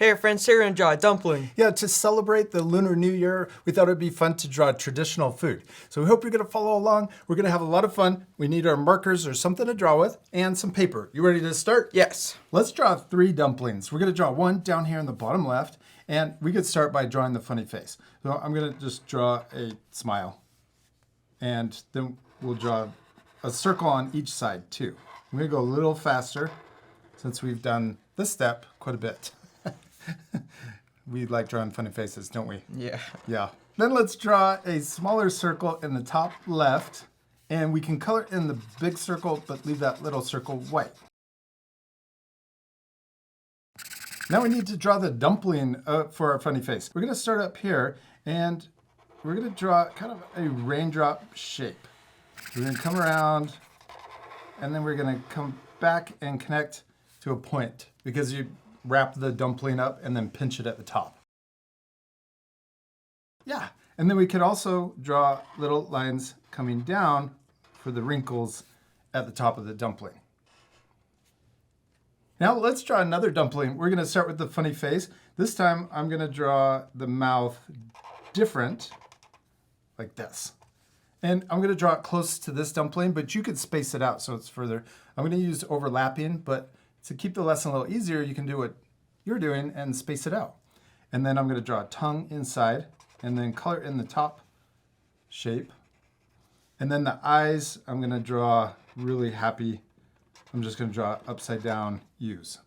Hey friends, here we're gonna draw a dumpling. Yeah, to celebrate the Lunar New Year, we thought it'd be fun to draw traditional food. So we hope you're gonna follow along. We're gonna have a lot of fun. We need our markers or something to draw with and some paper. You ready to start? Yes. Let's draw 3 dumplings. We're gonna draw one down here in the bottom left, and we could start by drawing the funny face. So I'm gonna just draw a smile. And then we'll draw a circle on each side too. I'm gonna go a little faster since we've done this step quite a bit. We like drawing funny faces, don't we? Yeah. Yeah. Then let's draw a smaller circle in the top left, and we can color in the big circle, but leave that little circle white. Now we need to draw the dumpling for our funny face. We're gonna start up here, and we're gonna draw kind of a raindrop shape. We're gonna come around, and then we're gonna come back and connect to a point, because you wrap the dumpling up and then pinch it at the top. Yeah, and then we could also draw little lines coming down for the wrinkles at the top of the dumpling. Now let's draw another dumpling. We're gonna start with the funny face. This time I'm gonna draw the mouth different, like this. And I'm gonna draw it close to this dumpling, but you could space it out so it's further. I'm gonna use overlapping, but to keep the lesson a little easier, you can do what you're doing and space it out. And then I'm going to draw a tongue inside and then color in the top shape. And then the eyes, I'm going to draw really happy. I'm just going to draw upside down U's.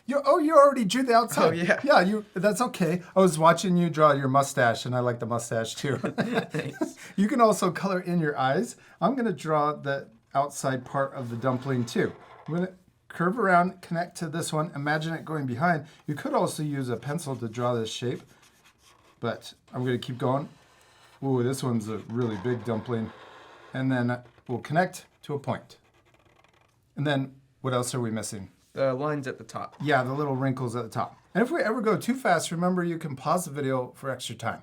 You already drew the outside. Oh, yeah. Yeah, that's okay. I was watching you draw your mustache, and I like the mustache too. Thanks. You can also color in your eyes. I'm going to draw the outside part of the dumpling too. I'm going to curve around, connect to this one. Imagine it going behind. You could also use a pencil to draw this shape, but I'm going to keep going. Ooh, this one's a really big dumpling. And then we'll connect to a point. And then what else are we missing? The lines at the top. Yeah, the little wrinkles at the top. And if we ever go too fast, remember you can pause the video for extra time.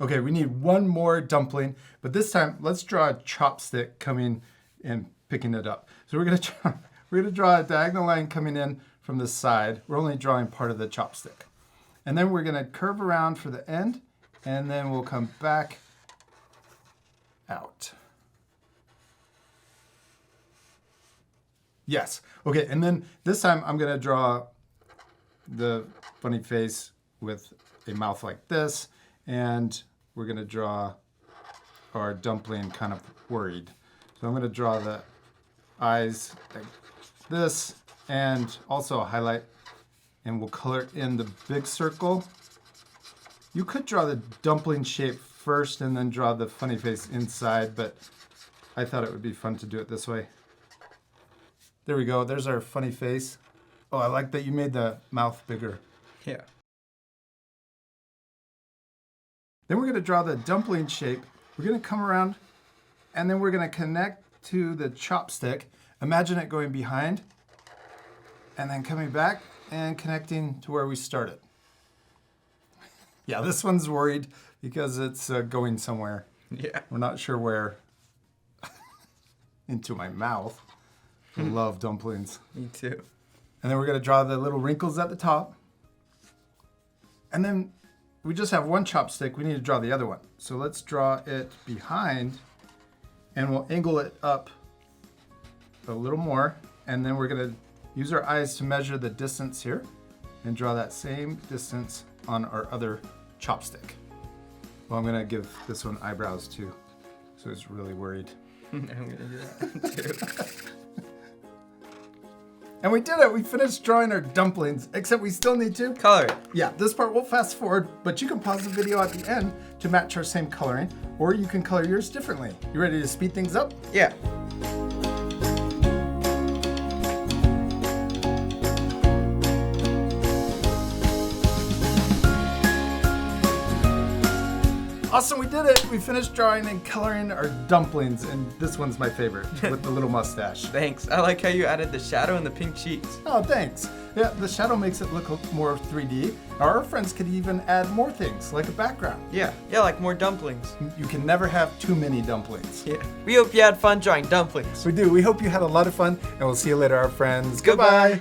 Okay, we need one more dumpling, but this time let's draw a chopstick coming and picking it up. So we're gonna draw a diagonal line coming in from the side. We're only drawing part of the chopstick. And then we're gonna curve around for the end, and then we'll come back out. Yes. Okay, and then this time I'm gonna draw the funny face with a mouth like this, and we're gonna draw our dumpling kind of worried. So I'm gonna draw the eyes like this, and also a highlight, and we'll color in the big circle. You could draw the dumpling shape first and then draw the funny face inside, but I thought it would be fun to do it this way. There we go, there's our funny face. Oh, I like that you made the mouth bigger. Yeah. Then we're gonna draw the dumpling shape. We're gonna come around, and then we're gonna connect to the chopstick. Imagine it going behind, and then coming back and connecting to where we started. Yeah, this one's worried because it's going somewhere. Yeah. We're not sure where. Into my mouth. I love dumplings. Me too. And then we're gonna draw the little wrinkles at the top. And then we just have one chopstick, we need to draw the other one. So let's draw it behind, and we'll angle it up a little more. And then we're gonna use our eyes to measure the distance here and draw that same distance on our other chopstick. Well, I'm gonna give this one eyebrows too, so it's really worried. I'm gonna do that too. And we did it, we finished drawing our dumplings, except we still need to Color it. Yeah, this part we'll fast forward, but you can pause the video at the end to match our same coloring, or you can color yours differently. You ready to speed things up? Yeah. Awesome, we did it. We finished drawing and coloring our dumplings, and this one's my favorite with the little mustache. Thanks. I like how you added the shadow and the pink cheeks. Oh, thanks. Yeah, the shadow makes it look more 3D. Our friends could even add more things, like a background. Yeah, like more dumplings. You can never have too many dumplings. Yeah. We hope you had fun drawing dumplings. We do. We hope you had a lot of fun, and we'll see you later, our friends. Goodbye.